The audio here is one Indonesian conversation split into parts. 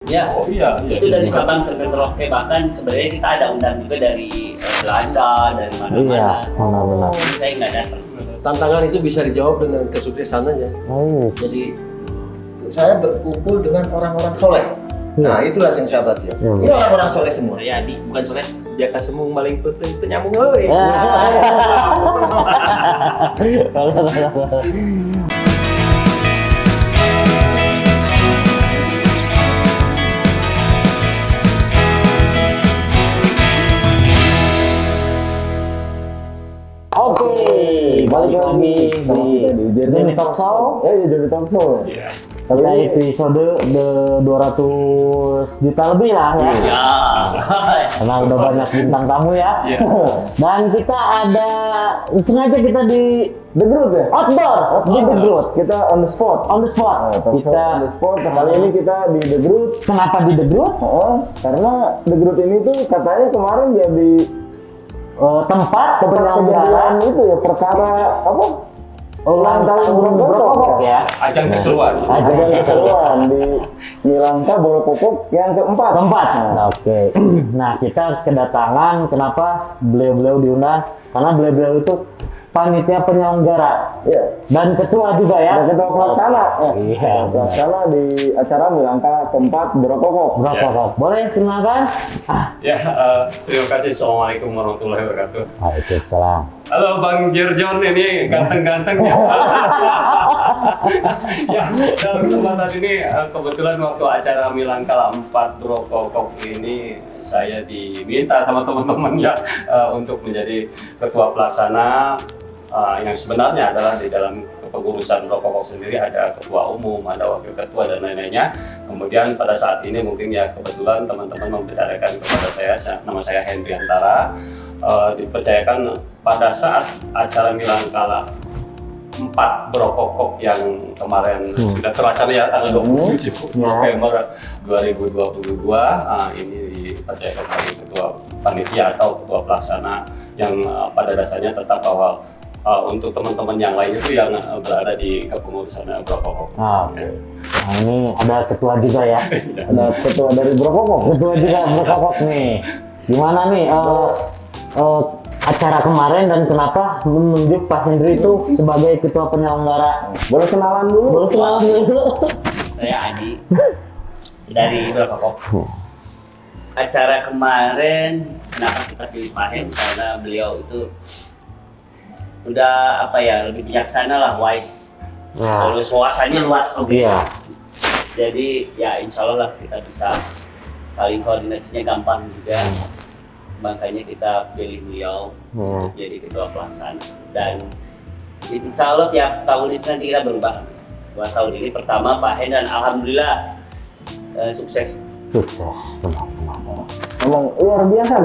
Ya, Oh iya. itu dari Sabang sampai Merauke, bahkan sebenarnya kita ada undang juga dari Belanda, dari mana-mana. Iya, benar-benar. Saya nggak datang. Tantangan itu bisa dijawab dengan kesuksesan aja. Jadi Saya berkumpul dengan orang-orang soleh. Nah, itulah yang sahabat ya. Iya. Ini orang-orang soleh semua. Saya Adi, bukan Soleh. Jaka semung maling putih itu nyambung euy. Oke, balik lagi di Journey Talk Show. Journey Talk Show. Iya. Kali ini episode 200 juta lebih lah ya. Ya. Karena udah banyak bintang tamu ya. Iya. Dan kita ada sengaja kita di The Groot ya? outdoor di The Groot. Kita on the spot. On the spot. Kita on the spot. Kali ini kita di The Groot. Kenapa di The Groot? Karena The Groot ini tuh katanya kemarin jadi Tempat kejadian penyelenggaraan itu ya, perkara apa? ulang tahun Brokokok ya. Ajang keseruan. Ajang keseruan di Milangka Borokokok yang keempat. Oke. Nah, kita kedatangan, kenapa beliau-beliau diundang? Karena beliau-beliau itu panitia penyelenggara Iya. dan ketua juga ya. Ada ketua pelaksana. Iya. Pelaksana di acara Milangka keempat Borokokok. Brokokok. Boleh kenalkan? Ya, terima kasih. Assalamualaikum warahmatullahi wabarakatuh. Waalaikumsalam. Halo Bang Jerjon, ini ganteng-ganteng ya. Ya, dalam kesempatan ini kebetulan waktu acara Milangka 4 Brokokok ini saya diminta sama teman-teman ya untuk menjadi ketua pelaksana yang sebenarnya adalah di dalam kepengurusan Brokokok sendiri ada ketua umum, ada wakil ketua dan lain-lainnya. Kemudian pada saat ini mungkin ya kebetulan teman-teman mempercayakan kepada saya, nama saya Henry Antara, dipercayakan pada saat acara Milangka 4 Brokokok yang kemarin sudah terlaksana ya tanggal 27 November 2022, ini dipercayakan sebagai ketua panitia atau ketua pelaksana yang pada dasarnya tetap bahwa untuk teman-teman yang lain itu yang berada di kepengurusan Brokokok. Oke. Nah, ini ada ketua juga ya. Ada ketua dari Brokokok. Ketua juga Brokokok nih. Gimana nih acara kemarin dan kenapa menunjuk Pak Hendri itu sebagai ketua penyelenggara? Boleh kenalan dulu? Saya Adi dari Brokokok. Acara kemarin kenapa kita pilih Pak Hen? Karena beliau itu udah lebih bijaksana lah, wise. Terus wawasannya luas. Iya. Jadi ya insya Allah lah kita bisa saling koordinasinya gampang juga. Makanya kita pilih beliau untuk jadi ketua pelaksana. Dan insya Allah tiap tahun itu nanti kita berubah. 2 tahun ini pertama Pak Hen dan alhamdulillah sukses. Emang luar biasa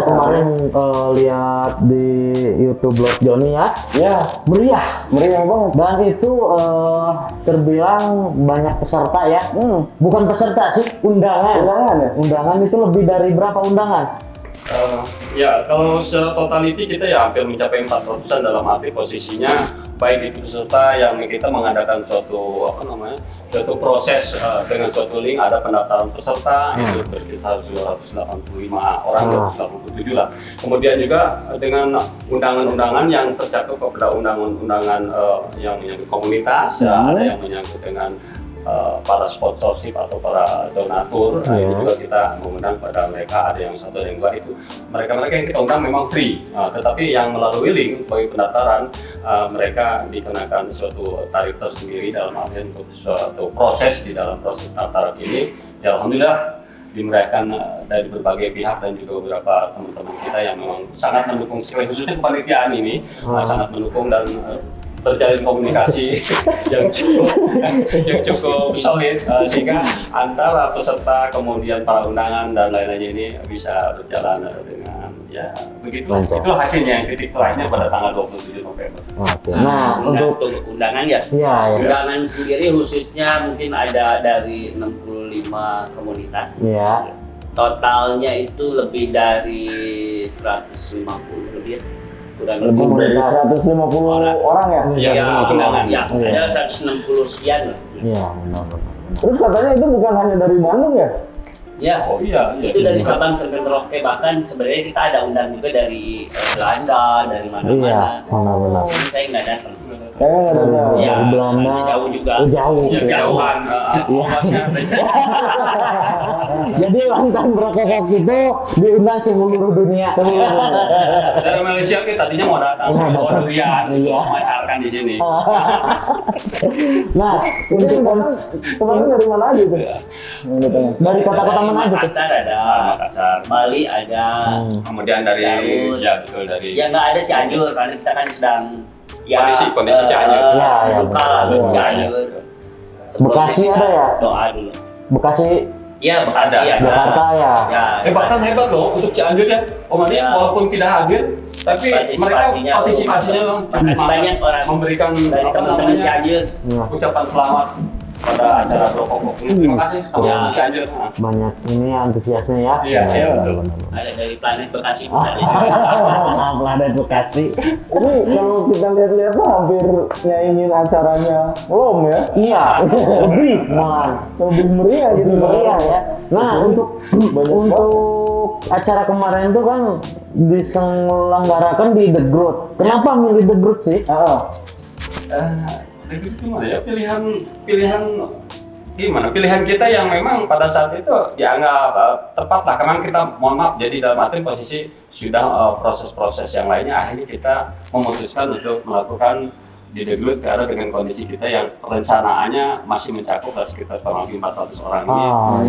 Kemarin lihat di YouTube Lord Johnny ya. Ya, Meriah banget. dan itu terbilang banyak peserta ya. Bukan peserta sih, undangan. Undangan itu lebih dari berapa undangan? Ya, kalau secara totality kita ya hampir mencapai 400-an dalam arti posisinya baik itu peserta yang kita mengadakan suatu suatu proses dengan suatu link, ada pendaftaran peserta itu berkisar 285 orang, 287 lah. Kemudian juga dengan undangan-undangan yang tercakup pada undangan-undangan yang komunitas, ada yang menyangkut dengan para sponsorship atau para donatur. Itu juga kita mengundang pada mereka, ada yang satu yang dua itu mereka yang kita undang memang free, tetapi yang melalui link bagi pendaftaran mereka dikenakan suatu tarif tersendiri dalam artian untuk suatu proses di dalam proses pendaftaran ini. Ya alhamdulillah dimeriahkan dari berbagai pihak dan juga beberapa teman-teman kita yang memang sangat mendukung, khususnya kepanitiaan ini sangat mendukung dan terjalin komunikasi yang cukup solid sehingga antara peserta kemudian para undangan dan lain-lainnya ini bisa berjalan dengan ya begitu. Itu hasilnya, titik terakhirnya pada tanggal 27 November. Nah, untuk undangan ya. Undangan sendiri khususnya mungkin ada dari 65 komunitas. Totalnya itu lebih dari 150 lebih. Lebih dari 150 orang ya? Iya, undangan ya. Ada 160 sekian. Iya, benar. Terus katanya itu bukan hanya dari Bandung ya? Ya, Oh iya, itu dari Sabang sampai Merauke, bahkan sebenarnya kita ada undang juga dari Belanda, dari mana-mana. benar-benar. Tapi saya nggak datang. Kayaknya nggak ada Ya, dari Belanda. jauh juga. Jauh. Ya, jauhan. Jadi ulang tahun Berkokok itu diundang seluruh dunia. Dari Malaysia kita tadinya mau datang, bawa durian, Iya. memasarkan di sini. Nah, untuk kemarin dari mana aja tuh? Dari kota-kota mana aja tuh? Makassar ada, Makassar. Bali ada. Kemudian dari, Garut. ya betul dari. Ya nggak ada Cianjur karena kita kan sedang Kondisi Cianjur. Ya, buka benar. Cianjur. Bekasi ada ya? Doa dulu. Bekasi, Ya Bekasi Ada. ada. Jakarta ya. Ya. Bahkan hebat loh untuk Cianjur ya. Om Adi Ya. walaupun tidak hadir, tapi mereka partisipasinya loh. Makasih banyak orang memberikan dari apa teman-teman namanya Cianjur. Ya, ucapan selamat pada acara Berkokok. Terima kasih teman Ya. Cianjur. banyak ini antusiasnya ya. Iya, iya, betul. Ada dari planet Bekasi Ah. ada juga. Planet Bekasi. Ini kalau kita lihat-lihat tuh hampir nyaingin acaranya belum ya? Iya, lebih malah lebih meriah gitu, meriah ya. Nah, untuk acara kemarin tuh kan diselenggarakan di The Groot. Kenapa milih The Groot sih? Itu gimana ya pilihan kita yang memang pada saat itu dianggap tepat lah. Karena kita mohon maaf jadi dalam arti posisi sudah proses-proses yang lainnya, akhirnya kita memutuskan untuk melakukan di The Groot karena dengan kondisi kita yang perencanaannya masih mencakup sekitar kurang lebih 400 orang ini.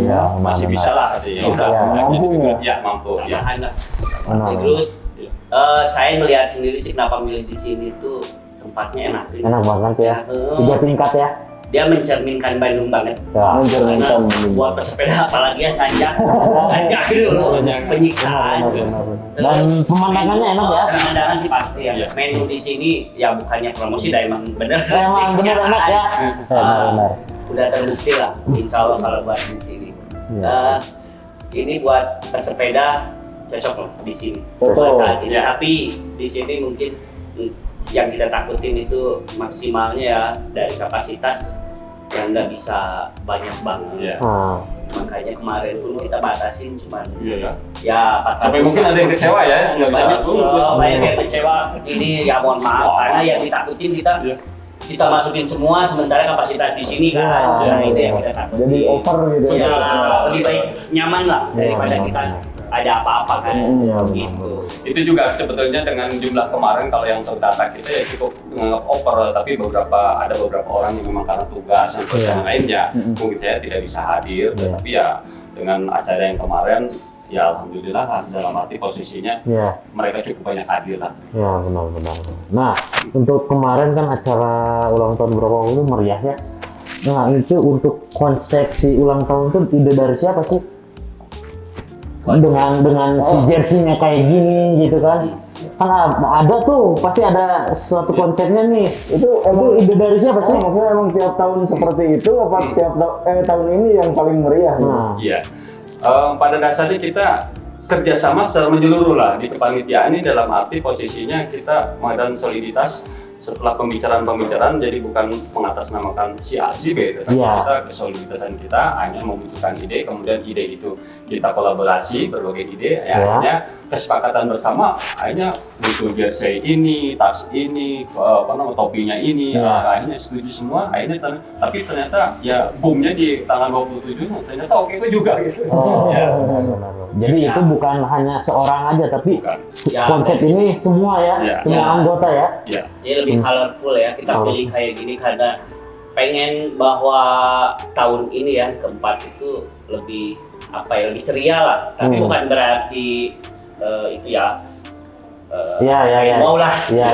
Iya, Masih bisa lah ya udah mampu ya. Tambahan lah. Benar. The Groot. Saya melihat sendiri sih kenapa milih di sini tuh tempatnya enak. Enak banget ya. Heeh. 3 tingkat ya. Dia mencerminkan Bandung banget. Ya. Karena buat pesepeda apalagi yang nanjak dulu penyiksaan. Dan pemandangannya enak ya. Pemandangan sih pasti ya. Iya. Menu di sini ya bukannya promosi, dah emang bener. Emang bener enak ya. Benar. Udah terbukti lah, insya Allah kalau buat di sini. Iya. Ini buat pesepeda cocok loh di sini. Betul. Saat ini. Iya. Tapi di sini mungkin yang kita takutin itu maksimalnya ya dari kapasitas yang nggak bisa banyak banget. Iya. Nah, Makanya kemarin pun kita batasin cuman Iya ya. ya 400. Tapi mungkin ada yang kecewa ya, nggak bisa banyak yang kecewa. Ini ya mohon maaf karena yang ditakutin kita Iya. kita masukin semua sementara kapasitas di sini kan. Ya, Nah, itu yang kita takutin. jadi over gitu Ya, ya. lebih baik nyaman lah daripada benar, kita benar. ada apa-apa kan. Iya, benar, Gitu. Itu juga sebetulnya dengan jumlah kemarin kalau yang terdata kita ya cukup over, tapi ada beberapa orang yang memang karena tugas dan yang lainnya mungkin saya tidak bisa hadir, tapi ya dengan acara yang kemarin ya alhamdulillah lah, dalam arti posisinya Iya. mereka cukup banyak hadir lah. Ya benar-benar. Nah, untuk kemarin kan acara ulang tahun Berkokok itu meriah ya. Nah, itu untuk konsepsi ulang tahun itu ide dari siapa sih? Dengan si jersey-nya kayak gini gitu kan? Kan ada tuh, pasti ada suatu konsepnya nih. Itu ide dari siapa sih? Maksudnya emang tiap tahun seperti itu apa tiap tahun ini yang paling meriah? Nah, Iya. Pada dasarnya kita kerjasama secara menyeluruh lah di kepanitiaan ini, dalam arti posisinya kita mengadakan soliditas setelah pembicaraan jadi bukan mengatasnamakan si A si B, tetapi Iya. kita kesoliditasan kita hanya membutuhkan ide, kemudian ide itu kita kolaborasi berbagai ide, Iya. akhirnya kesepakatan bersama, akhirnya muncul jersey ini, tas ini, topinya ini, Iya. akhirnya setuju semua, akhirnya tapi ternyata ya boomnya di tanggal 27, ternyata oke juga gitu. oh, Ya. benar-benar. Jadi itu bukan hanya seorang aja, tapi Bukan. Ya, konsep ini semua ya, Iya. semua Ya. anggota ya. Ya. Dia lebih colorful ya, kita Colorful. pilih kayak gini karena pengen bahwa tahun ini ya keempat itu lebih lebih ceria lah, tapi bukan berarti itu ya Iya. mau lah. Iya.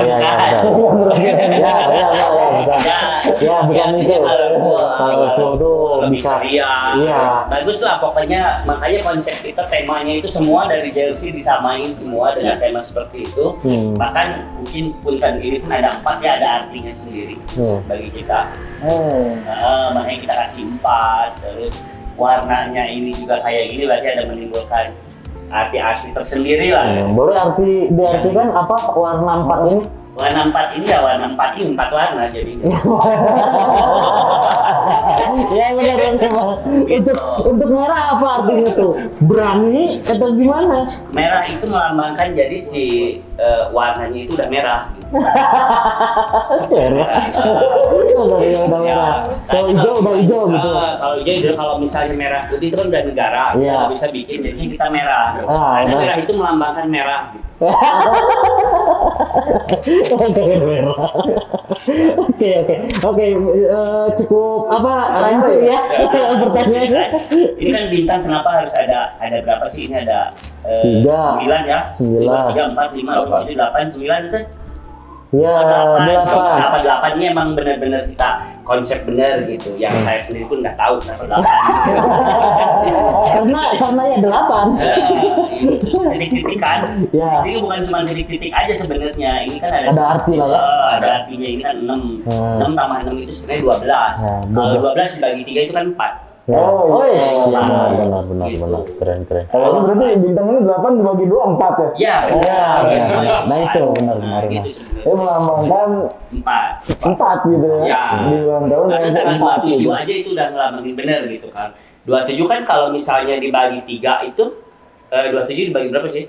Ya, bukan itu. Colorful tuh lebih bisa. ceria. Iya. Bagus lah pokoknya, makanya konsep kita temanya itu semua dari jersey disamain semua dengan tema seperti itu. Bahkan mungkin punten ini pun ada 4 ya, ada artinya sendiri bagi kita. Makanya kita kasih 4, terus warnanya ini juga kayak gini, berarti ada menimbulkan arti-arti tersendiri lah. Boleh diartikan apa warna 4 ini? warna 4 ini ya warna 4 ini 4 warna jadinya. Ya benar memang. Untuk merah apa artinya tuh? Berani atau gimana? Merah itu melambangkan jadi si warnanya itu udah merah. Gitu. Merah. Udah merah. Kalau hijau udah hijau gitu. Kalau hijau kalau misalnya merah putih itu kan udah negara, kita Iya. nggak bisa bikin jadi kita merah. Ah, Karena udah. merah itu melambangkan merah. Gitu. Oke, cukup apa rancu ya pertanyaan. Ini kan bintang kenapa harus ada berapa sih? Ini ada Tiga. 9 ya. 9. 3, 4, 5, 8, 9 itu. Ya, 8. 8 ini emang benar-benar kita konsep benar gitu. Yang saya sendiri pun nggak tahu kenapa 8. Karena ya 8. Itu titik-titik kan. Ya. Jadi bukan cuma titik-titik aja sebenarnya. Ini kan ada arti lah ya. Ada artinya. Ini kan 6. 6 tambah 6 itu sebenarnya 12. Ya, Kalau 12 dibagi 3 itu kan 4. Oh, iya. benar. Gitu. Keren. Kalau ini berarti bintang ini 8 dibagi 2 4 ya? Iya. Ya, nah itu benar. Gitu Ini sebenarnya. melambangkan 4. 4 gitu ya. Ya. Di ulang tahun Karena yang tanggal 4 27 gitu. aja itu udah ngelambangin bener gitu kan. 27 kan kalau misalnya dibagi 3 itu 27 dibagi berapa sih?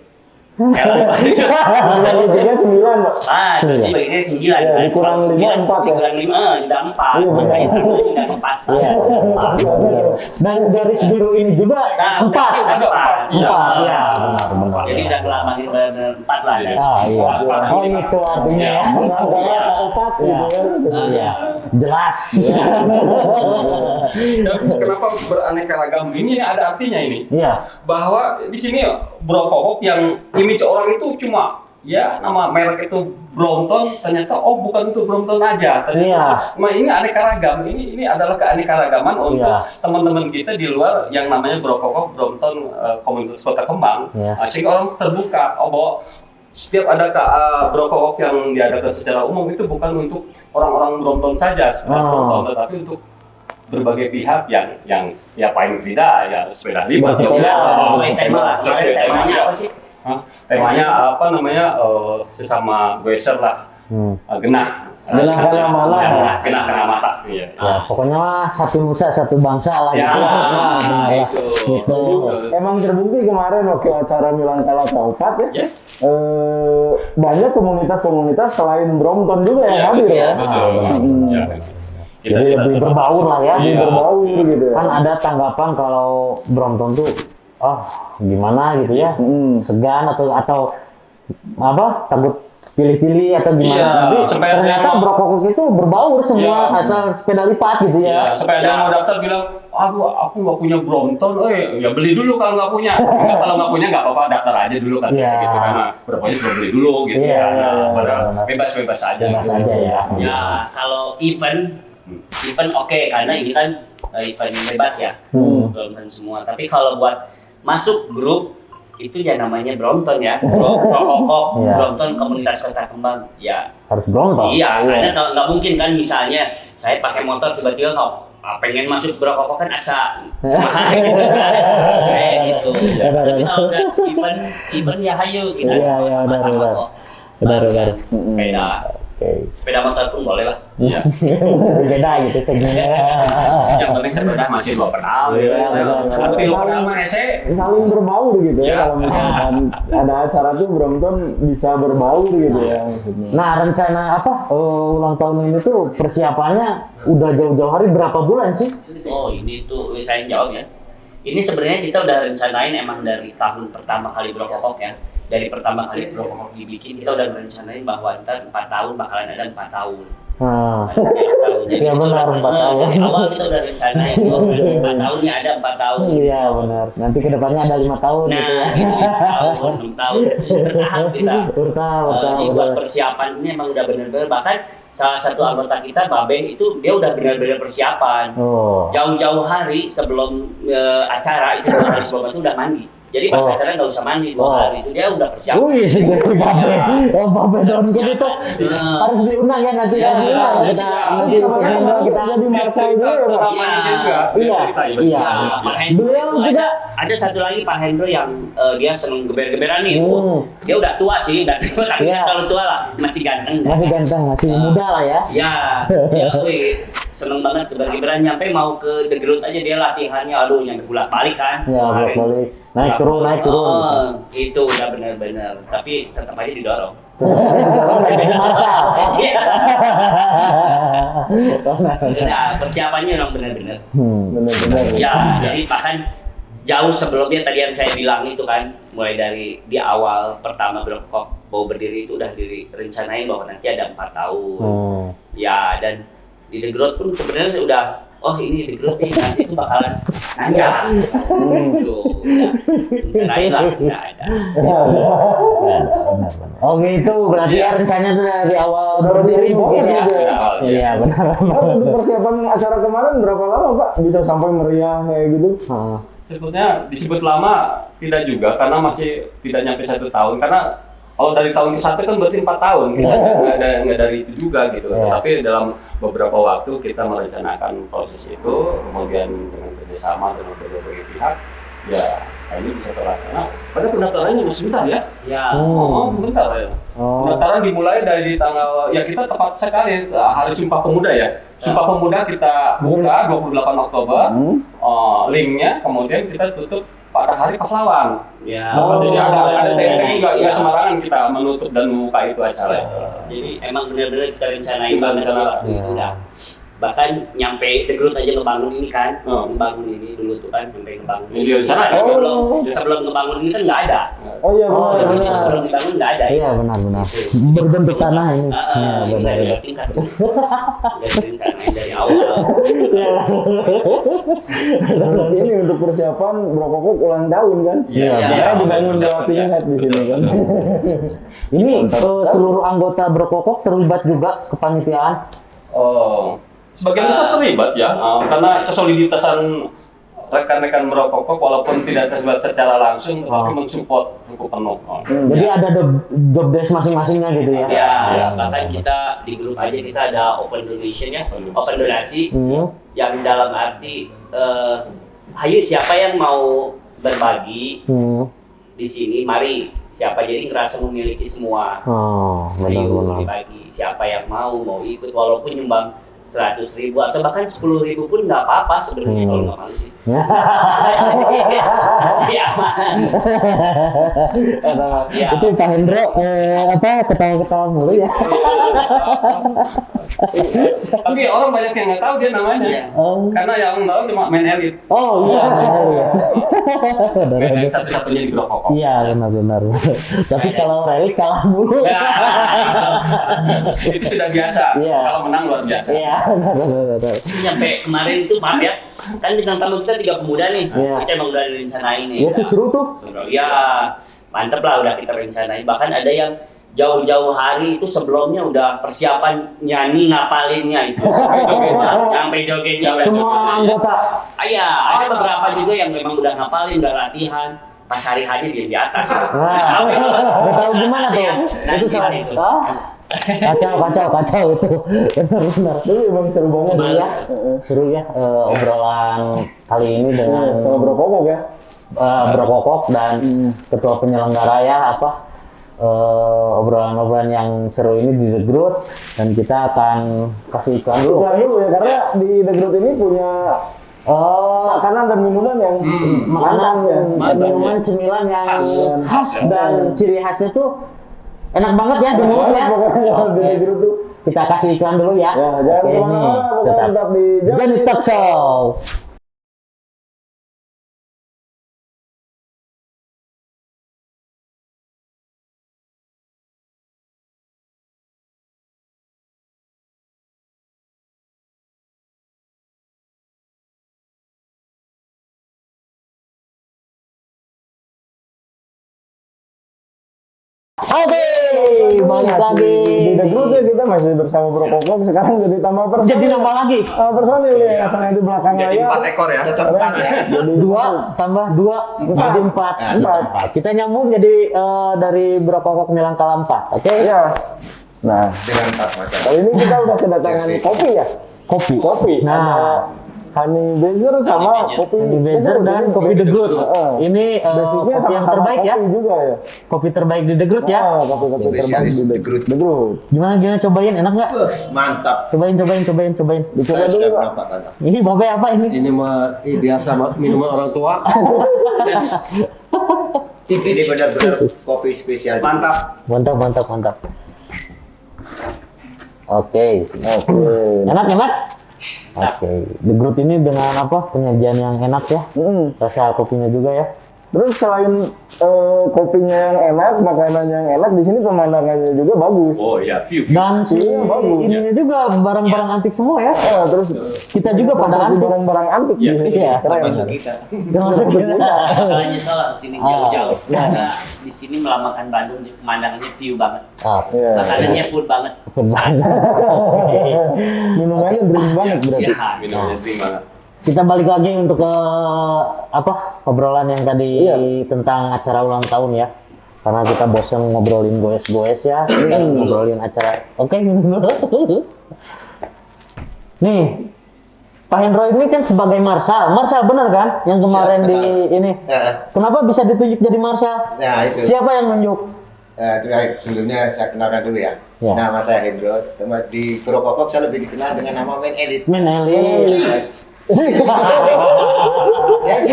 Dibagi 3 9, Pak. Ah, 27 baginya 9 Iya, kan. dikurang Kalau 5, 9, 4 ya? dikurang 5, udah 4. Iya, benar. Makanya tanggalnya udah pas kan. Iya. Dan garis biru ini juga Nah, 4. udah 4. Iya, benar. Jadi udah ngelambangin bener 4 lah ya. Ah, iya. Oh, itu artinya ya. Melambangkan 4 gitu ya. Iya. Jelas. Dan kenapa beraneka ragam ini ada artinya ini? Iya. Bahwa di sini Bro Kokok yang image orang itu cuma ya nama merek itu Brompton, ternyata bukan itu Brompton aja. Iya. Ternyata ini aneka ragam. Ini adalah keanekaragaman untuk Iya. teman-teman kita di luar yang namanya Bro Kokok Brompton Komunitas Kota Kembang. Iya. Sehingga orang terbuka bahwa setiap ada Bro Kokok yang diadakan secara umum itu bukan untuk orang-orang Brompton saja, Brompton, tetapi untuk berbagai pihak yang ya paling tidak ya sepeda lipat Bersepeda. Sesuai tema lah. Sesuai Temanya apa sih? Temanya apa namanya sesama Weser lah, genah Genah mata. genah mata. Iya. Ya, pokoknya mah satu nusa satu bangsa lah Ya, gitu. Nah, benar lah. itu. Gitu. Emang terbukti kemarin waktu acara Milan Kala Kaupat ya. Ya. Banyak komunitas-komunitas selain Brompton juga yang Iya, hadir ya. betul. Ya. Jadi lebih berbaur lah ya. Lebih Iya. berbaur gitu ya. Kan ada tanggapan kalau Brompton tuh gimana gitu ya, segan atau apa takut pilih-pilih atau gimana. Iya, Tapi sampai ada ternyata yang- Bro Kokok itu berbaur semua Iya. asal sepeda lipat gitu Ya, ya. sampai ada yang mau daftar bilang, aku nggak punya Brompton, ya beli dulu kalau nggak punya. Kalau nggak punya nggak apa-apa, daftar aja dulu kan Iya. gitu karena berapanya cuma beli dulu gitu Iya, kan. iya, iya, Padahal benar. bebas-bebas aja. Bebas gitu. aja ya. Ya, kalau event oke karena ini kan event bebas ya, Brompton semua. Tapi kalau buat masuk grup itu ya namanya Brompton ya, Bro Kokok, Iya. Brompton Komunitas Kota Kembang. Ya, Harus Brompton. iya, karena nggak mungkin kan misalnya saya pakai motor tiba-tiba pengen masuk Bro Kokok kan asa kayak gitu. Tapi kalau udah event ya hayu kita Iya, iya, sama-sama benar. kok. Benar. Sepeda. Oke. Sepeda motor pun boleh lah. Iya. Beda gitu segmennya. Yang penting sepeda masih 2 pedal. Iya, benar. Kalau 3 pedal mah hese. Saling berbaur gitu ya. Ya. Kalau misalkan ada acara tuh Brompton bisa berbaur gitu ya maksudnya. Nah, rencana ulang tahun ini tuh persiapannya udah jauh-jauh hari, berapa bulan sih? Oh ini tuh saya jawab ya. Ini sebenarnya kita udah rencanain emang dari tahun pertama kali Bro Kokok ya. Dari pertama kali Bro Kokok dibikin kita udah merencanain bahwa ntar 4 tahun bakalan ada 4 tahun. Nah, Ada 4 tahun. Jadi Iya, itu benar, udah- 4 tahun. Dari awal kita udah rencanain 4 tahunnya ada 4 tahun. iya benar. Nanti kedepannya ada 5 tahun Nah, gitu ya. gitu, 5 tahun, 6 tahun, bertahap kita. Bertahap. Jadi buat persiapan ini emang udah bener-bener, bahkan salah satu anggota kita, Babe, itu dia udah bener-bener persiapan. Oh. Jauh-jauh hari sebelum acara itu 2 hari sebelum itu udah mandi. Jadi pas acara nggak usah mandi 2 hari itu dia udah persiapan. Wih, segitu babe. Oh, babe daun kudu tuh harus diundang ya nanti. Ya, Harus diundang. harus Kita diundang. kita jadi Marcel dulu ya, Pak. Iya. Pak Hendro Beliau itu juga ada satu lagi Pak Hendro yang dia seneng geber-geberan nih. Dia udah tua sih, tapi Iya. kalau tua lah masih ganteng. masih ganteng, masih muda lah ya. Ya, wih, seneng banget geber-geberan, nyampe mau ke The Groot aja dia latihannya, aduh nyampe bolak-balik kan. Ya, Kemarin. bolak-balik. Naik turun. Oh, itu udah benar-benar, tapi tetap aja didorong. Jadi Marcel. Iya. Nah, persiapannya memang benar-benar. Benar-benar. Ya, jadi bahkan jauh sebelumnya tadi yang saya bilang itu kan, mulai dari di awal pertama Brokok mau berdiri itu udah direncanain bahwa nanti ada 4 tahun. Ya, dan di The Groot pun sebenarnya udah, oh ini The Groot nih nanti itu bakalan nanya. Gitu. Ya, rencanain lah, nggak ada. Oh gitu, berarti ya rencananya tuh dari awal berdiri mungkin ya. Iya benar. Untuk persiapan acara kemarin berapa lama Pak? Bisa sampai meriah kayak gitu? Sebetulnya disebut lama tidak juga karena masih tidak nyampe 1 tahun, karena kalau dari tahun ke 1 kan berarti 4 tahun, kita nggak dari itu juga gitu. Tapi dalam beberapa waktu kita merencanakan proses itu, kemudian dengan kerjasama dengan berbagai pihak, ya ini bisa terlaksana. Pada pendaftarannya cuma sebentar ya. Ya. Sebentar ya. Pendaftaran dimulai dari tanggal, ya kita tepat sekali hari Sumpah Pemuda ya. Sumpah Pemuda kita buka 28 Oktober, linknya, kemudian kita tutup pada hari pahlawan. Ya. Jadi ada teknik nggak sembarangan kita menutup dan membuka itu acara. Jadi emang benar-benar kita rencanain Kita banget sih rencana. waktu itu udah. Bahkan nyampe The Groot aja ngebangun ini kan, ngebangun ini dulu tuh kan, nyampe ngebangun. Ini rencana ya? Sebelum ngebangun ini kan nggak ada. Oh iya benar. Jadi sebelum dibangun nggak ada. Iya benar. Berbentuk tanah ini. Iya Ini benar. dari tingkat. Dari rencanain dari awal. Ini untuk persiapan Brokok ulang tahun kan? Iya. Makanya dibangun Jawa Tingkat di sini kan. Ini seluruh anggota Brokokok terlibat juga kepanitiaan. Sebagian besar terlibat ya, karena kesoliditasan rekan-rekan Brokokok walaupun tidak terlibat secara langsung, tetapi mensupport cukup penuh. Jadi ada job desk masing-masingnya gitu ya. Ya, bahkan kita di grup aja kita ada open donation ya, open donasi yang dalam arti ayo siapa yang mau berbagi di sini, mari siapa jadi ngerasa memiliki semua. Ayo dibagi, siapa yang mau ikut walaupun nyumbang 100.000 atau bahkan 10.000 pun nggak apa-apa sebenarnya kalau nggak mau sih. Masih aman. Itu Pak Hendro ketawa-ketawa mulu ya. Tapi orang banyak yang nggak tahu dia namanya, karena yang tahu cuma main elit. Oh iya. Main elit satu-satunya di Brokokok. Iya benar. Tapi kalau relik kalah mulu. Itu sudah biasa. Kalau menang luar biasa. Iya benar. Nyampe kemarin itu maaf ya, kan bintang tamu kita 3 pemuda nih, kita emang udah direncanain nih. Itu seru tuh. Ya mantep lah udah kita rencanain, bahkan ada yang jauh-jauh hari itu sebelumnya udah persiapan nyanyi ngapalinnya itu sampai jogetnya Semua anggota. Iya, ada beberapa juga yang memang udah ngapalin, udah latihan. Pas hari hadir dia di atas. Nggak tahu gimana tuh. Itu salah itu. Kacau itu. Benar. Tapi emang seru banget Ya. Seru ya obrolan kali ini dengan sama Brokok ya. Brokokok dan ketua penyelenggara ya obrolan-obrolan yang seru ini di The Groot, dan kita akan kasih iklan dulu. Iklan dulu ya, karena di The Groot ini punya makanan dan minuman yang minuman cemilan yang khas dan ciri khasnya tuh enak banget ya di mulut ya. Kita kasih iklan dulu ya. Jangan kemana-mana, pokoknya tetap di Johnny Talk Show. Oke, balik lagi. Di The Groot ya kita masih bersama Bro Kokok, sekarang jadi tambah personil. Jadi nambah lagi. Tambah personil ya, asalnya di belakang Jadi layar. 4 ekor ya. Tetap 4 ya. Dua tambah dua jadi empat. Empat. Kita nyambung jadi dari Bro Kokok Nilangkala 4. Oke? Iya. Nah, Dengan 4 macam. kali ini kita udah kedatangan Jersey. kopi ya. Kopi. Nah. Ada Honey Bezer sama Honey kopi Honey Bezer dan kopi The Groot. Ini basicnya kopi yang sama-sama terbaik ya. kopi juga ya. Kopi terbaik di The Groot ya. Kopi terbaik Spesialis di The Groot. The Groot. Gimana cobain enak nggak? Mantap. Cobain. Dicoba Saya dulu sudah Pak. berapa mantap. Ini babe apa ini? Ini mah biasa minuman orang tua. Ini benar-benar kopi spesial. Mantap. Mantap. Oke. Enak. Oke. The Groot ini dengan apa? Penyajian yang enak ya. Rasa kopinya juga ya. Terus selain kopinya yang enak, makanannya yang enak, di sini pemandangannya juga bagus. Oh iya, view. Dan si Iya, bagus. ininya juga barang-barang antik semua ya. Terus Kita juga pada seperti antik. barang-barang antik Iya. gini. Iya. Keren. Termasuk kita. Termasuk kita. Masalahnya salah kesini jauh-jauh. Karena di sini melambangkan Bandung, pemandangannya view banget. Iya. Makanannya food banget. Minumannya drink banget berarti. Ya, Minumnya sering banget. Kita balik lagi untuk ke apa obrolan yang tadi Iya. tentang acara ulang tahun ya. Karena kita bosan ngobrolin goes-goes ya, kita ngobrolin acara. Oke, minum dulu. Nih, Pak Hendro ini kan sebagai Marshal bener kan? Yang kemarin Siap, di ini. Kenapa bisa ditunjuk jadi Marshal? Nah, itu. Siapa yang nunjuk? Terakhir, sebelumnya saya kenalkan dulu ya. Ya. Nama saya Hendro. Di Bro Kokok saya lebih dikenal dengan nama Main Elite. Men Eli. Saya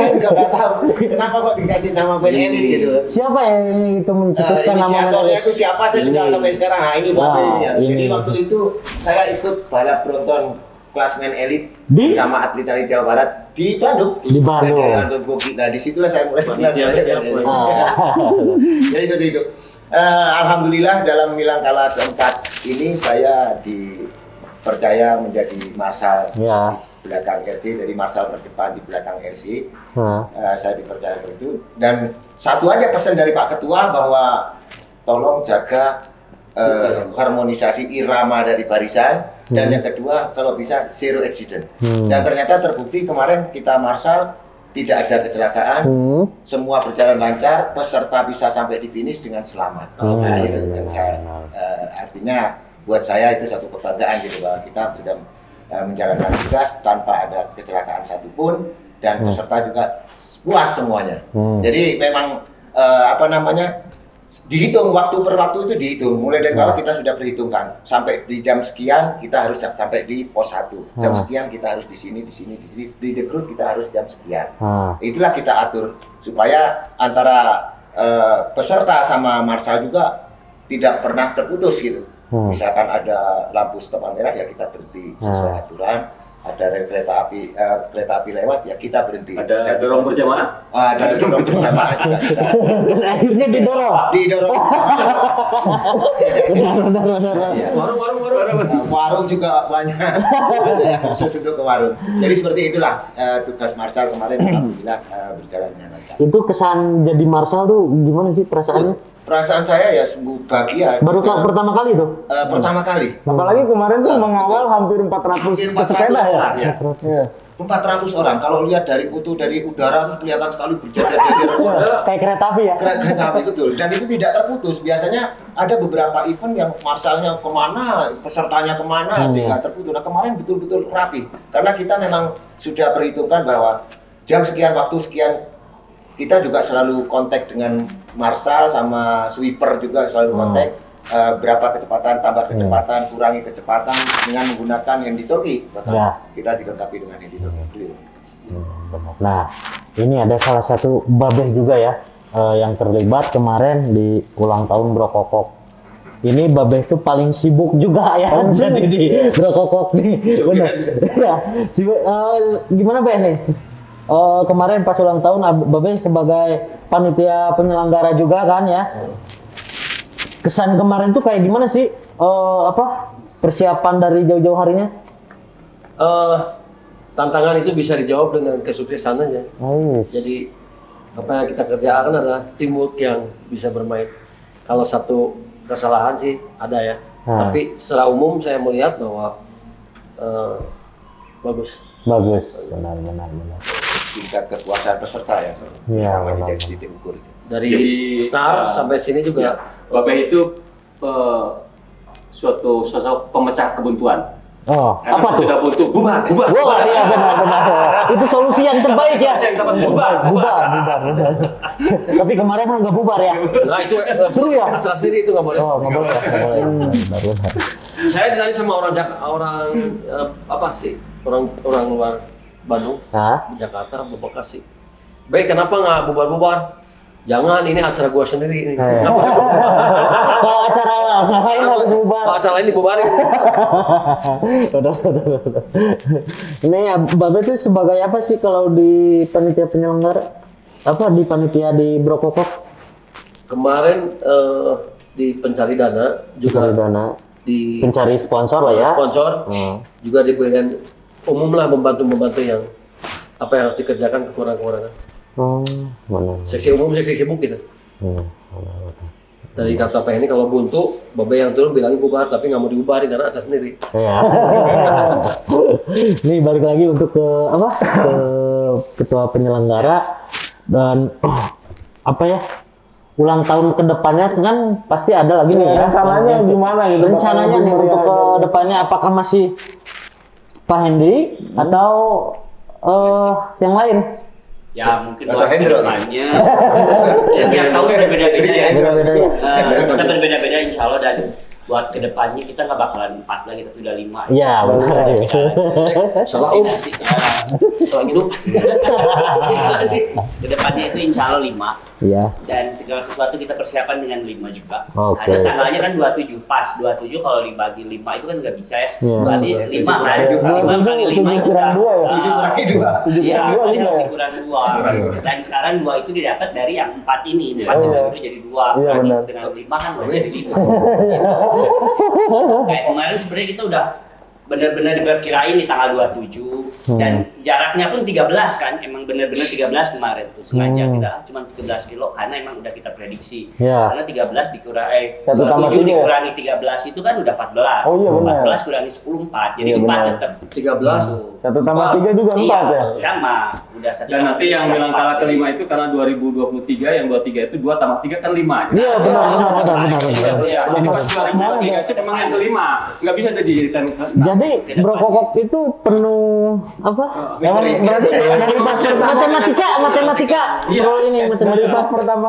juga nggak tahu kenapa kok dikasih nama Main Elite gitu. Siapa yang itu mencetuskan nama Men Inisiatornya Eli? itu siapa saya juga sampai sekarang. Nah ini Wah, Bapak ini ya. Jadi ini. waktu itu saya ikut balap Brompton kelas Main Elite Di? sama atlet Jawa Barat di Bandung. Di Bandung. Dari Anton Bogi. Nah disitulah saya mulai kenal dengan siapa? Main Elite. Ah. Jadi seperti itu. Alhamdulillah dalam Nilangkala keempat ini saya dipercaya menjadi Marshal Ya. di belakang RC, dari Marshal terdepan di belakang RC. Nah. Saya dipercaya begitu. Dan satu aja pesan dari Pak Ketua bahwa tolong jaga harmonisasi irama dari barisan. Dan yang kedua kalau bisa zero accident. Dan ternyata terbukti kemarin kita Marshal tidak ada kecelakaan, semua berjalan lancar, peserta bisa sampai di finish dengan selamat. Nah itu yang saya artinya buat saya itu satu kebanggaan gitu bahwa kita sudah menjalankan tugas tanpa ada kecelakaan satupun dan peserta juga puas semuanya. Jadi memang dihitung waktu per waktu itu dihitung. Mulai dari bawah kita sudah perhitungkan sampai di jam sekian kita harus sampai di pos 1. Jam sekian kita harus di sini. Di The Groot kita harus jam sekian. Itulah kita atur supaya antara peserta sama Marshal juga tidak pernah terputus gitu. Misalkan ada lampu stop merah ya kita berhenti sesuai aturan. Ada rel kereta api lewat ya kita berhenti. Ada dorong berjamaah? Ada dorong berjamaah juga kita. Dan akhirnya didorong. Didorong. Benar. Iya. Warung. Warung juga banyak. Ada yang khusus untuk ke warung. Jadi seperti itulah tugas Marshal kemarin alhamdulillah berjalan dengan lancar. Itu kesan jadi Marshal tuh gimana sih perasaannya? Perasaan saya ya sungguh bahagia. Baru pertama kali tuh? Pertama kali. Apalagi kemarin tuh mengawal hampir 400 Hampir 400 pesepeda ya. orang. Ya. Iya. 400 orang. Kalau lihat dari foto dari udara terus kelihatan sekali berjajar-jajar. Kayak kereta api ya? Kereta api betul. Dan itu tidak terputus. Biasanya ada beberapa event yang Marshalnya kemana, pesertanya kemana sehingga terputus. Nah kemarin betul-betul rapi. Karena kita memang sudah perhitungkan bahwa jam sekian, waktu sekian, kita juga selalu kontak dengan Marshal sama sweeper juga selalu kontak. Berapa kecepatan, tambah kecepatan, kurangi kecepatan dengan menggunakan handy talkie. Ya. Kita dilengkapi dengan handy talkie. Nah, ini ada salah satu babeh juga ya yang terlibat kemarin di ulang tahun Bro Kokok. Ini babeh itu paling sibuk juga ya jadi di Bro Kokok nih. Benar. Ya. Gimana Beh nih? Kemarin pas ulang tahun babeh sebagai panitia penyelenggara juga kan ya. Kesan kemarin tuh kayak gimana sih? Persiapan dari jauh-jauh harinya? Tantangan itu bisa dijawab dengan kesuksesan aja. Jadi apa yang kita kerjakan adalah teamwork yang bisa bermain. Kalau satu kesalahan sih ada ya. Nah. Tapi secara umum saya melihat bahwa bagus. Bagus, benar. tingkat kepuasan peserta yang Iya, namanya benar. jadi titik ukur itu. Dari Jadi, start sampai sini Ya, juga Babeh itu suatu sosok pemecah kebuntuan. Oh, Karena apa tuh? sudah buntu, bubar. Wah, iya benar. Itu solusi yang terbaik ya. Solusi yang terbaik, bubar. Bubar. Tapi kemarin kan nggak bubar ya. nah itu Seru ya? acara sendiri itu nggak boleh. Oh, nggak boleh. Benar. Saya ditanya sama orang apa sih orang luar Bandung Hah? di Jakarta Bekasi. Baik, kenapa nggak bubar-bubar? Jangan, ini acara gua sendiri ini. Kenapa? Kalau acara lain harus bubar. Kalau acara lain dibubarin. Udah. Ini ya, Babe itu sebagai apa sih kalau di panitia penyelenggara? Apa di panitia di Brokokok? Kemarin di pencari dana juga Pencari dana, di pencari sponsor lah ya. sponsor juga diberikan umum lah membantu yang apa yang harus dikerjakan kekurangan-kekurangan. Oh, benar. Seksi umum, seksi sibuk gitu. Benar. Dari kata ini kalau buntu, Babe yang turun bilangin bubar, tapi nggak mau dibubarin karena acara sendiri. Ya. Ini balik lagi untuk ke apa? Ke ketua penyelenggara dan apa ya? Ulang tahun ke depannya kan pasti ada lagi nih ya. Rencananya gimana gitu? Rencananya nih untuk ke depannya apakah masih Pak Hendy atau yang lain? Ya mungkin Atau buat Hendro. kedepannya ya tiap tahun berbeda-beda ya. Beda-beda ya. Kita berbeda-beda insya Allah, dan buat kedepannya kita nggak bakalan 4 lagi tapi udah 5. Iya, benar. Salah Nanti salah hidup. kedepannya itu insya Allah 5. Iya. Dan segala sesuatu kita persiapan dengan 5 juga. Oke. Karena tanggalnya kan 27 pas 27 kalau dibagi 5 itu kan nggak bisa ya. Iya. Berarti 5 kan. 5 kali 5 tujuh itu kurang dua ya? udah- 7 kurangi 2. Iya, dua, berarti lima harus ya? dikurang 2. Dan sekarang 2 itu didapat dari yang 4 ini. 4 Oh, iya. itu jadi 2. Iya, Berarti benar. dengan 5 kan udah jadi 5. Kayak kemarin sebenarnya kita udah benar-benar diperkirain di tanggal 27 dan jaraknya pun 13 kan, emang benar-benar 13 kemarin tuh sengaja kita cuma 13 kilo karena emang udah kita prediksi. Ya. Karena 13 dikurangi 1 tambah 27 3 ya? dikurangi 13 itu kan udah 14. Oh, iya, benar. 14 kurangi 10 4. Jadi Iya, 4 benar. tetap. 13 1 tambah 3 juga 4 ya? Sama. Udah 1 Dan nanti yang bilang kalah kelima itu karena 2023, yang 23 itu 2 tambah 3 kan 5. Iya, benar. Iya, jadi pas 2023 itu memang yang kelima. Nggak bisa dijadikan. Jadi Brokokok itu penuh apa? Misteri. Berarti dari matematika. Iya. Bro ini Dari matematika. pas pertama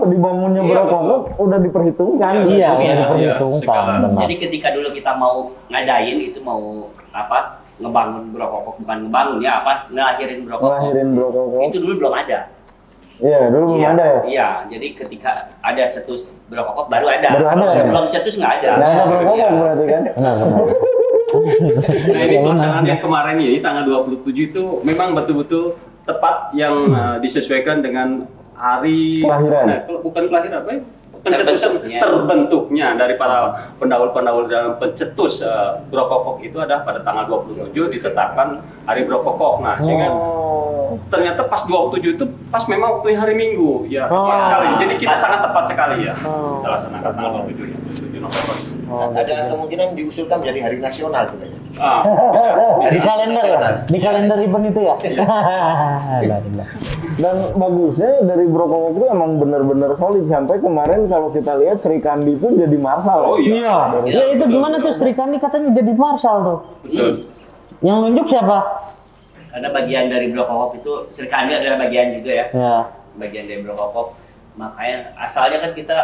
dibangunnya Iya, Brokokok udah diperhitungkan. Iya, Iya, diperhitungkan. Benar. Jadi ketika dulu kita mau ngadain itu mau apa? Ngebangun Brokokok, bukan ngebangun ya apa? Ngelahirin Brokokok. Ngelahirin Brokokok. Itu dulu belum ada. Iya, dulu belum Iya, ada ya? Iya, jadi ketika ada cetus Brokokok baru ada. Baru ada, Kalau ya? sebelum cetus nggak ada. Nggak ada Brokokok Iya. berarti kan? Benar. Nah ini pelaksanaan yang kemarin ini tanggal 27 itu memang betul-betul tepat yang disesuaikan dengan hari Kelahiran. Nah, bukan kelahiran apa ya? Pencetusan Terbentuknya. terbentuknya dari para pendaul-pendaul dalam pencetus Brokokok itu ada pada tanggal 27 ditetapkan hari Brokokok. Nah, sehingga ternyata pas 27 itu pas memang waktu hari Minggu ya tepat sekali. Jadi kita sangat tepat sekali ya. Kita laksanakan tanggal 27 ya, 27 November. Ada kemungkinan diusulkan menjadi hari nasional katanya. Bisa. Di kalender ya? Di kalender event itu ya? Benar. Dan bagusnya dari Brokokok itu emang bener-bener solid. Sampai kemarin kalau kita lihat Sri Kandi itu jadi marsal. Oh iya. Ya itu gimana tuh Sri Kandi katanya jadi marshal tuh. Betul. Yang nunjuk siapa? Karena bagian dari Brokokok itu Sri Kandi adalah bagian juga ya. Ya. Bagian dari Brokokok. Makanya asalnya kan kita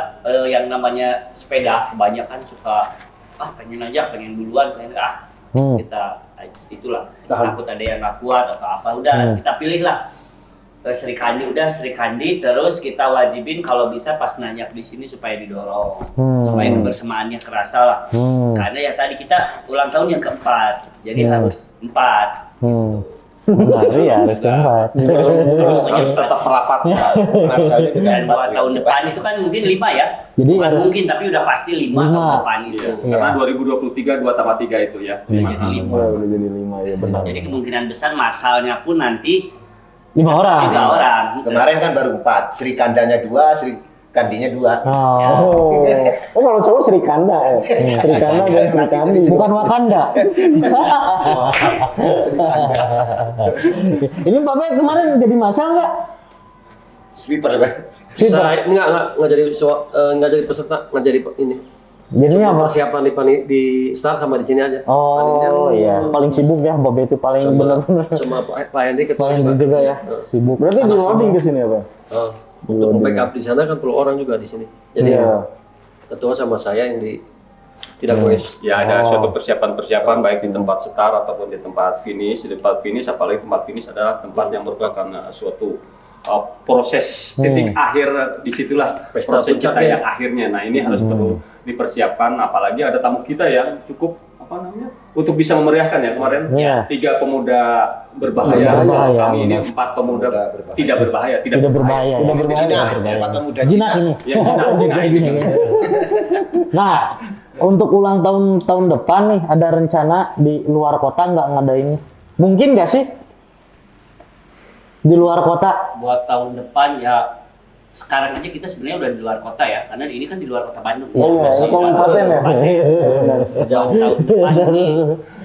yang namanya sepeda kebanyakan suka pengen duluan kita itulah takut ada yang nggak kuat atau apa udah kita pilih lah Sri Kandi terus kita wajibin kalau bisa pas nanya di sini supaya didorong supaya kebersamaannya kerasa lah karena ya tadi kita ulang tahun yang keempat jadi harus 4 Benar ya harus keempat. harus tetap merapat. Marsalnya juga dan 4 buat tahun depan itu kan mungkin 5 ya Jadi bukan harus- mungkin tapi udah pasti 5 tahun depan itu Karena 2023 2 tambah 3 itu ya. udah jadi 5 Udah jadi 5 ya benar. jadi kemungkinan besar marsalnya pun nanti 5 orang. 3 orang Kemarin kan baru 4, Sri Kandanya 2, kandinya 2. Oh, kalau cowok Sri Kanda ya. Sri Kanda dan Sri Kandi. Bukan Wakanda. Ini Pak Bay kemarin jadi masal nggak? Sweeper kan. Saya nggak jadi peserta, nggak jadi ini. Jadinya apa? Persiapan di start sama di sini aja. Oh iya, paling sibuk ya Bob itu paling benar-benar. Sama Pak Hendy Pak ketua Hendy juga ya, sibuk. Berarti di loading ke sini apa? Untuk backup di sana kan perlu orang juga di sini. Jadi Iya. ketua sama saya yang tidak goes. Ya ada suatu persiapan baik di tempat start ataupun di tempat finish. Di tempat finish, apalagi tempat finish adalah tempat yang merupakan suatu proses titik akhir, disitulah Pesta proses kita puncaknya. yang akhirnya. Nah ini harus perlu dipersiapkan, apalagi ada tamu kita yang cukup untuk bisa memeriahkan ya kemarin. Iya. 3 pemuda berbahaya, Berbahaya, kami ini benar. 4 pemuda Berbahaya. tidak berbahaya, Tidak berbahaya. Tidak Ya. berbahaya. Cina, 4 pemuda Cina. Jinak ini. Ya, Cina ini. Nah, untuk ulang tahun depan nih ada rencana di luar kota nggak ngadain? Mungkin nggak sih? Di luar kota? Buat tahun depan ya sekarang aja kita sebenarnya udah di luar kota ya, karena ini kan di luar kota Bandung. Oh iya, kabupaten ya.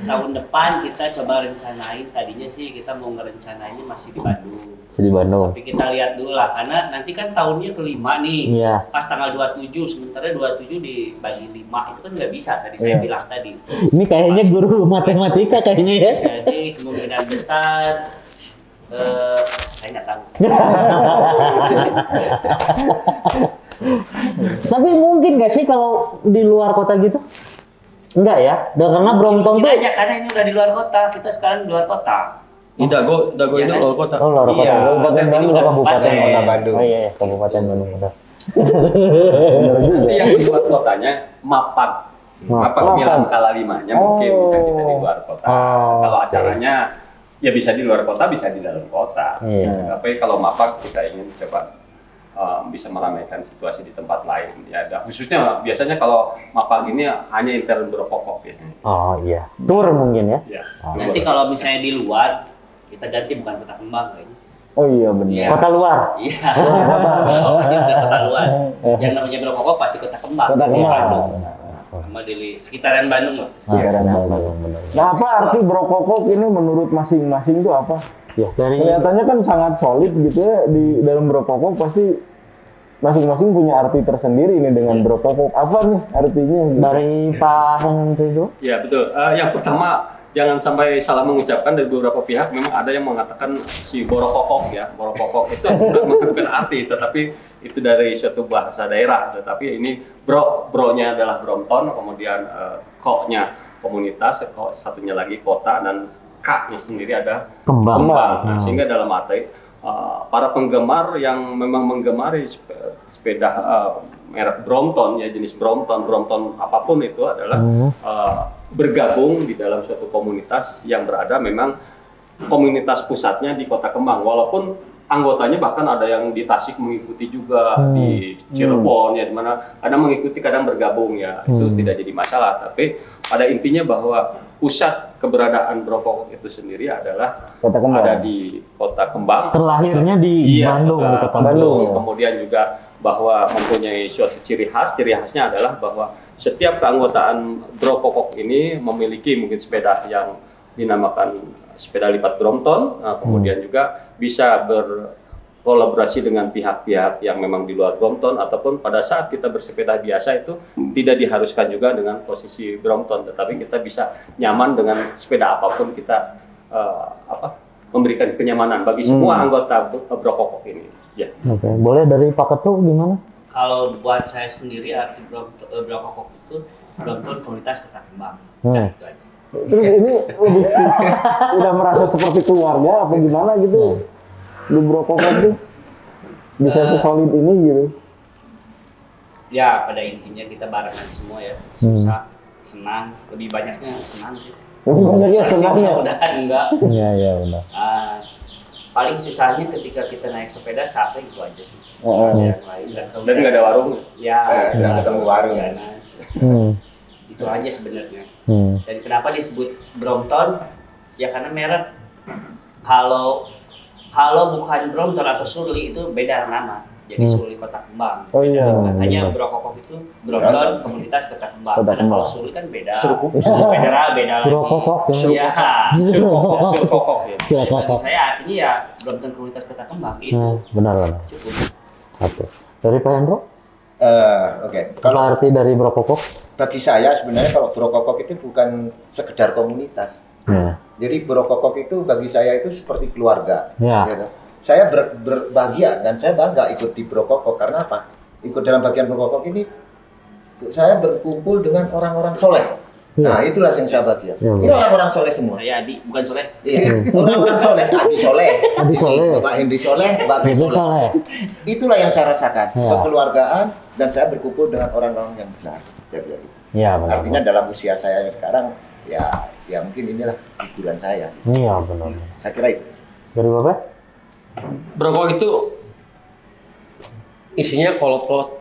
Tahun depan kita coba rencanain, tadinya sih kita mau ngerencanainnya masih di Bandung. Di Bandung. Tapi kita lihat dulu lah, karena nanti kan tahunnya kelima nih. Iya. Pas tanggal 27, sementara 27 dibagi 5 itu kan nggak bisa tadi saya bilang tadi. Ini kayaknya guru matematika kayaknya ya. Jadi kemungkinan besar saya nggak tahu. Tapi mungkin nggak sih kalau di luar kota gitu? Enggak ya? Karena Brompton Mungkin tuh aja karena ini udah di luar kota, kita sekarang di luar kota. Ini Dago Iya ini kan? luar kota. oh luar kota. Iya, Kabupaten ini Bandung, udah Kabupaten kabupaten. Bandung. Oh iya, Kabupaten Bandung. Benar. Nanti yang di luar kotanya Mapak. Mapak Milan kala 5-nya mungkin bisa kita di luar kota. Kalau acaranya ya bisa di luar kota, bisa di dalam kota. Iya. Tapi kalau Mapak kita ingin coba bisa meramaikan situasi di tempat lain. Ya, dan khususnya biasanya kalau Mapak ini hanya intern berpokok biasanya. Oh iya. Tour mungkin ya. Ya. Nanti kalau misalnya di luar, kita ganti bukan kota kembang kayaknya. Oh iya benar. Iya. Kota luar. Iya. Pokoknya udah kota luar. Yang namanya Brokokok pasti kota kembang. Kota Di kembang. Bandung. Sama di sekitaran Bandung lah. Sekitaran Bandung. Nah, apa arti brokokok ini menurut masing-masing itu apa? Ya dari Kelihatannya kan sangat solid gitu ya, di dalam brokokok pasti masing-masing punya arti tersendiri nih dengan brokokok. Apa nih artinya? dari Pak Henry dulu. Ya betul. Yang pertama jangan sampai salah mengucapkan, dari beberapa pihak memang ada yang mengatakan si borokokok ya. Borokokok itu bukan arti, tetapi itu dari suatu bahasa daerah. Tetapi ini bronya adalah Brompton, kemudian koknya komunitas, satunya lagi kota, dan K-nya sendiri ada Kembang. Nah, sehingga dalam arti para penggemar yang memang menggemari sepeda merek Brompton ya, jenis Brompton apapun itu adalah bergabung di dalam suatu komunitas yang berada memang komunitas pusatnya di Kota Kembang, walaupun anggotanya bahkan ada yang di Tasik mengikuti juga, di Cirebon ya, di mana kadang mengikuti kadang bergabung ya, itu tidak jadi masalah. Tapi pada intinya bahwa pusat keberadaan Brokokok itu sendiri adalah Kota Kembang. ada di Kota Kembang. Terlahirnya di Bandung, di Kota Bandung. Bandung. Kemudian juga bahwa mempunyai suatu ciri khasnya adalah bahwa setiap keanggotaan Brokokok ini memiliki mungkin sepeda yang dinamakan sepeda lipat Brompton, kemudian juga bisa berkolaborasi dengan pihak-pihak yang memang di luar Brompton, ataupun pada saat kita bersepeda biasa itu tidak diharuskan juga dengan posisi Brompton, tetapi kita bisa nyaman dengan sepeda apapun, kita memberikan kenyamanan bagi semua anggota Brokokok ini. Ya. Oke, boleh dari Pak Ketua gimana? Kalau buat saya sendiri arti Brokokok itu Brompton komunitas Kota Kembang. Hmm. Nah, itu aja. Terus ini lebih udah merasa seperti keluarga apa gimana gitu? Di brokokok tuh bisa sesolid ini gitu. Ya pada intinya kita barengan semua ya, susah, senang, lebih banyaknya senang sih. Lebih banyaknya senang ya? Mudah-mudahan enggak. Iya iya benar. Paling susahnya ketika kita naik sepeda capek itu aja sih. Yang lain Dan nggak ada warung. Ya, nggak ketemu warung. jangan. Itu aja sebenarnya. Dan kenapa disebut Brompton? Ya karena merek. Kalau bukan Brompton atau Surly itu beda nama. jadi Suli Kota Kembang. Oh iya. Makanya Bro Kokok itu Brompton komunitas Kota Kembang. Kota Karena Kembang. kalau Suli kan beda. Suruh Federal beda lagi. Suruh kokok ya. Iya. Suruh kokok ya. Suruh Bagi kokok. saya artinya ya Brompton komunitas Kota Kembang itu Benar. cukup. Oke. Dari Pak Hendro, Oke, apa kalau arti dari Bro Kokok? bagi saya sebenarnya kalau Bro Kokok itu bukan sekedar komunitas. Ya. Jadi Bro Kokok itu bagi saya itu seperti keluarga. Ya. Gitu. Saya berbahagia dan saya bangga ikut di Bro Kokok karena apa? Ikut dalam bagian Bro Kokok ini saya berkumpul dengan orang-orang soleh. Nah, itulah yang saya bahagia. Ya, Ini orang-orang soleh semua. Saya Adi, bukan Soleh. Iya, orang-orang soleh, Adi soleh, Adi soleh. Bapak Hendy soleh, Mbak Be Itu soleh. soleh. Itulah yang saya rasakan, Ya. kekeluargaan dan saya berkumpul dengan orang-orang yang benar. Jadi, Iya benar. artinya dalam usia saya yang sekarang, ya mungkin inilah hiburan saya. Iya benar. Saya kira itu. Dari Bapak? Brokok itu isinya kolot-kolot.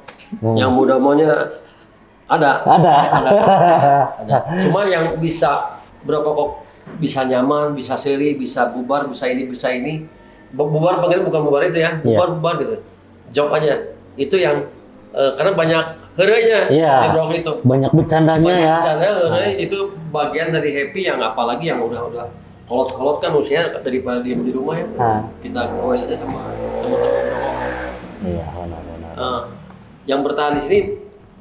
Yang muda maunya ada. Ada. Cuma yang bisa berkokok, bisa nyaman, bisa seri, bisa bubar, bisa ini, bisa ini. Bubar pengen bukan bubar itu ya, bubar gitu. Jawab aja. Itu yang karena banyak herenya Iya. di brokok itu. Banyak bercandanya Banyak ya. bercanda, itu bagian dari happy yang apalagi yang udah kolot-kolot kan usia daripada diem di rumah ya. Kita goes aja sama teman-teman brokok. Iya benar. Yang bertahan di sini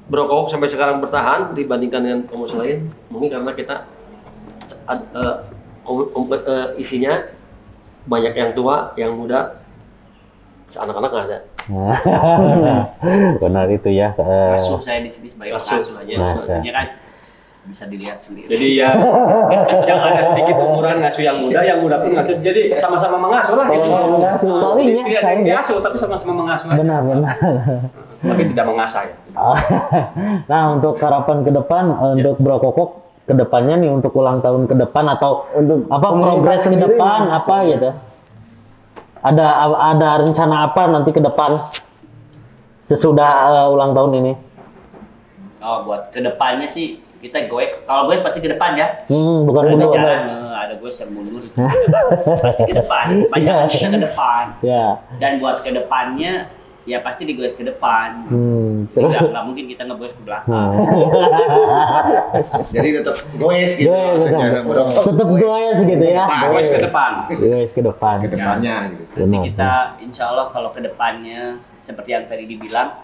Brokok sampai sekarang bertahan dibandingkan dengan komunitas lain mungkin karena kita isinya banyak yang tua, yang muda, anak-anak nggak ada. Benar itu ya. Asuh saya di sini sebagai pengasuh aja. Soalnya kan bisa dilihat sendiri. Jadi ya yang ada sedikit umuran ngasuh yang muda pun ngasuh. Jadi sama-sama mengasuh lah gitu. Saling ya, Tidak ada saling yang ya. diasuh tapi sama-sama mengasuh. aja. Benar. Tapi tidak mengasah ya. Nah untuk harapan ke depan untuk Bro Kokok ke depannya nih untuk ulang tahun ke depan atau Untuk apa komunitas progres ke sendiri depan nih. apa gitu? Ada rencana apa nanti ke depan sesudah ulang tahun ini? Oh, buat kedepannya sih kita goes. Kalau goes pasti ke depan ya. Bukan Ada mundur. jalan, ada goes yang mundur. Pasti ke depan. Banyak kita ke depan. Ya. Dan buat kedepannya ya pasti digoes ke depan. Terus Nggak mungkin kita ngegoes ke belakang. Jadi tetap goes gitu maksudnya. Bro Kokok tetap goes gitu ya. Goes ke depan. Goes ke depan. ke depannya gitu. Nanti Benar. kita insya Allah kalau kedepannya seperti yang tadi dibilang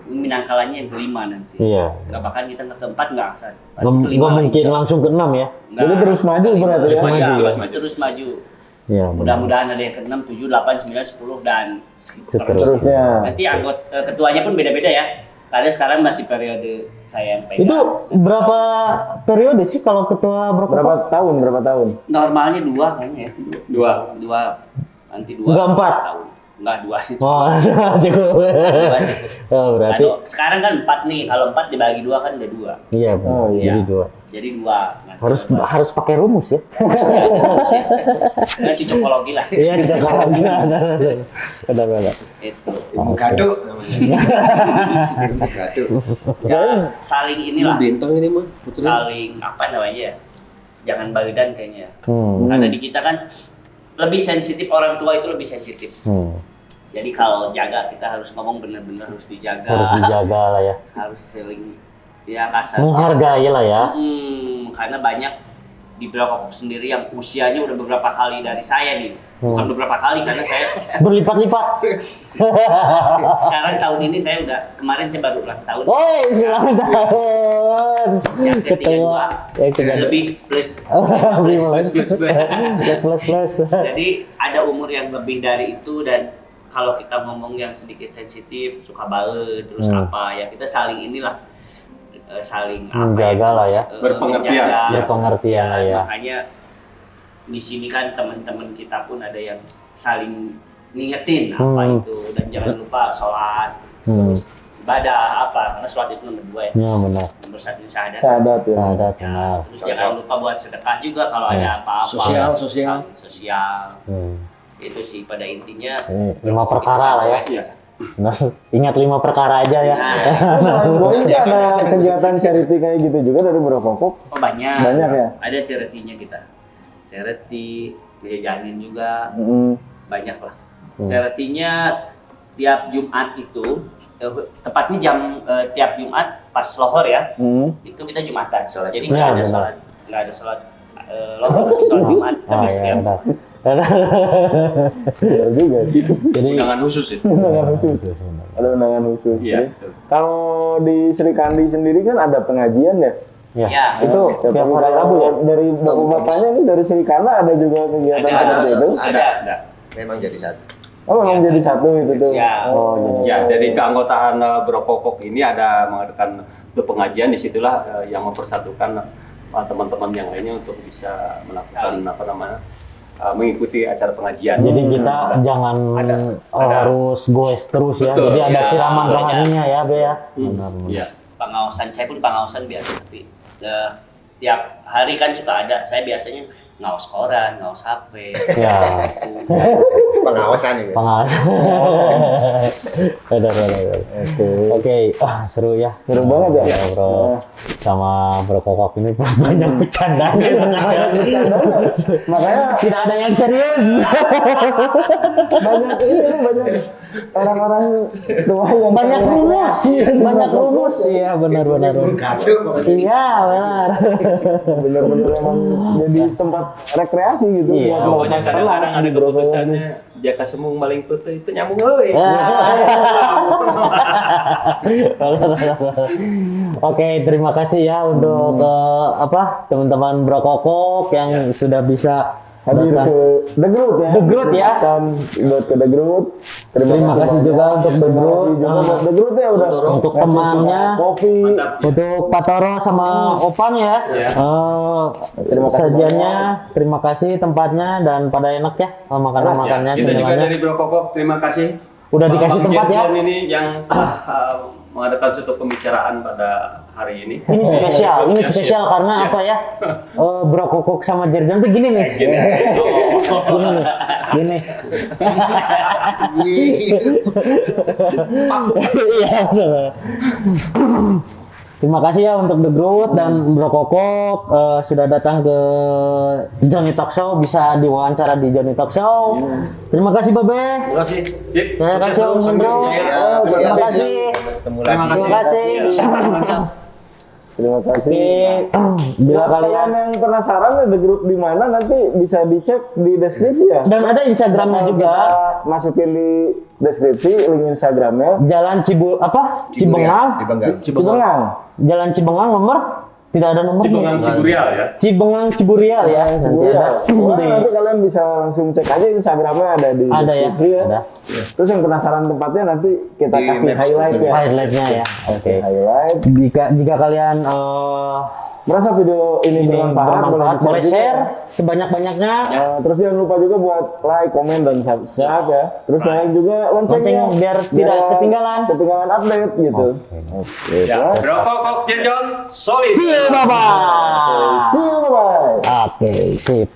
Minangkalanya yang kelima nanti. Iya. Nggak bakal kita ke keempat nggak San? Pasti Nggak kelima lah, mungkin insya Allah. langsung ke 6 ya. Nggak. Jadi terus maju berarti ya. Terus maju. Ya, Terus pasti terus maju. Iya. Mudah-mudahan ada yang ke-6, 7, 8, 9, 10 dan Seterusnya. Terusnya. Nanti anggota ketuanya pun beda-beda ya. Karena sekarang masih periode saya yang pegang. Itu berapa periode sih kalau ketua Bro Kokok? Berapa tahun? Normalnya 2 kayaknya ya. Dua. Nanti 2. Enggak 4? tahun. Enggak 2. Oh, cukup. Oh, berarti Kalau sekarang kan 4 nih. Kalau 4 dibagi 2 kan udah 2. iya, benar. Oh, iya. Jadi 2. Jadi 2. Harus pakai rumus ya. Nah, cocokologi lah. Iya, kita kalau benar. Itu. Ilmu gaduk namanya. Ilmu gaduk. Ya, saling inilah. Bintang ini mah. Saling apa namanya ya? Jangan bagian kayaknya. Hmm. Karena di kita kan lebih sensitif, orang tua itu lebih sensitif. Jadi kalau jaga kita harus ngomong benar-benar harus dijaga. Harus dijaga lah ya. Harus saling ya kasar. Menghargai lah ya. Karena banyak di Bro Kokok sendiri yang usianya udah beberapa kali dari saya nih. Bukan beberapa kali karena saya Berlipat-lipat. sekarang tahun ini saya udah kemarin saya baru ulang tahun. Woi, selamat tahun. Yang Ketua. Yang ketiga. Lebih plus. Plus. Jadi ada umur yang lebih dari itu dan kalau kita ngomong yang sedikit sensitif, suka balet, terus apa ya kita saling inilah saling Menjaga lah ya. Berpengertian. menjaga. Berpengertian lah ya. Makanya di sini kan teman-teman kita pun ada yang saling ngingetin apa itu dan jangan lupa sholat, terus ibadah apa karena sholat itu nomor 2 ya. Ya benar. Nomor 1 ini syahadat. Syahadat ya. Syahadat benar. Terus jangan lupa buat sedekah juga kalau ada apa-apa. Sosial. Itu sih pada intinya 5 perkara lah ya. ya. Benar. Ingat 5 perkara aja ya. Selain goes itu ada kegiatan charity kayak gitu juga dari Bro Kokok. Oh banyak. Banyak ya? Ada charity-nya kita. Charity, jajanin juga, banyak lah. Charity-nya tiap Jumat itu tepatnya tiap Jumat pas lohor ya, itu kita Jumatan. Jadi nggak ada sholat lohor, tapi sholat Jumat kita setiap. Iya juga. Jadi Undangan khusus ya. Undangan khusus. Ada undangan khusus. Iya. Jadi, kalau di Sri Kandi sendiri kan ada pengajian ya. Ya. itu tiap hari Rabu ya. Dari bapak-bapaknya nih dari Sri Kandi ada juga kegiatan seperti itu. Ada. Memang jadi satu. Oh, memang jadi satu itu tuh. Ya. Oh, jadi. Ya, dari keanggotaan Brokokok ini ada mengadakan pengajian, disitulah yang mempersatukan teman-teman yang lainnya untuk bisa melakukan mengikuti acara pengajian. Jadi kita jangan harus goes terus ya. Betul. Jadi ada Ya, siraman banyak. rohaninya ya, Be ya. Benar. Iya. Pengawasan saya pun pengawasan biasa, tapi tiap hari kan suka ada. Saya biasanya ngawas koran, ngawas HP. Ya. Pengawasan itu. Pengawas. Benar. Oke. Seru ya. Seru banget ya. Bro. Sama Bro Kokok ini banyak bercandanya. Makanya Tidak ada yang serius. banyak orang-orang tua yang Banyak rumus. Iya, benar. Gaduh. Iya, benar. bener-bener emang jadi tempat rekreasi gitu. Iya, buat Pokoknya melepas kadang-kadang penat ada di Bro Kokok. keputusannya jaka semung maling putih itu nyambung euy. Oke, terima kasih ya untuk teman-teman Bro Kokok yang sudah bisa Hadir datang. ke The Groot ya. The Groot ya. Buat ke The Groot. Terima kasih juga untuk The Groot. Terima kasih juga buat The Groot ya udah. Untuk ngasih temannya. kopi. Mantap. Untuk Pak Toro sama Opan ya. Iya. Terima kasih Sajiannya, terima kasih tempatnya dan pada enak ya makanan-makannya. Kita juga cemilannya. dari Brokokok terima kasih. Udah dikasih Bang tempat ya. Jenjon ini yang mengadakan suatu pembicaraan pada hari ini. Ini spesial karena apa ya? Bro Kokok sama Jerjan tuh gini nih. Gini nih. Gini. Iya, benar. Terima kasih ya untuk The Groot dan Bro Kokok sudah datang ke Johnny Talk Show, bisa diwawancara di Johnny Talk Show. Terima kasih Babe. Terima kasih. Sip. Terima kasih Sukses Om terus Hendro. semuanya. Terima siap. kasih. Ketemu Terima lagi. Terima kasih. Terima kasih. Oke, bila kalian yang penasaran The Groot di mana nanti bisa dicek di deskripsi ya. dan ada Instagramnya juga, Kita masukin di deskripsi link Instagramnya. Jalan Cibengang, Cibengang. Jalan Cibengang nomor tidak ada nomornya. Cibengang Ciburial ya. Cibengang Ciburial ya. Nanti Ciburia. ada. Nanti kalian bisa langsung cek aja Instagramnya ada di Ada ya. deskripsi Ada. Terus yang penasaran tempatnya nanti kita Di kasih Maps highlight Google. ya. Highlightnya ya. Oke. Highlight. Jika kalian Merasa video ini bermanfaat, boleh juga. share sebanyak-banyaknya. Terus jangan lupa juga buat like, komen, dan subscribe ya. Terus nyalain juga loncengnya Lonceng biar tidak ketinggalan. Ketinggalan update gitu. Oke. Ya. Brokokok Jenjon solid. See you, bye-bye. See you, bye. Oke, sip.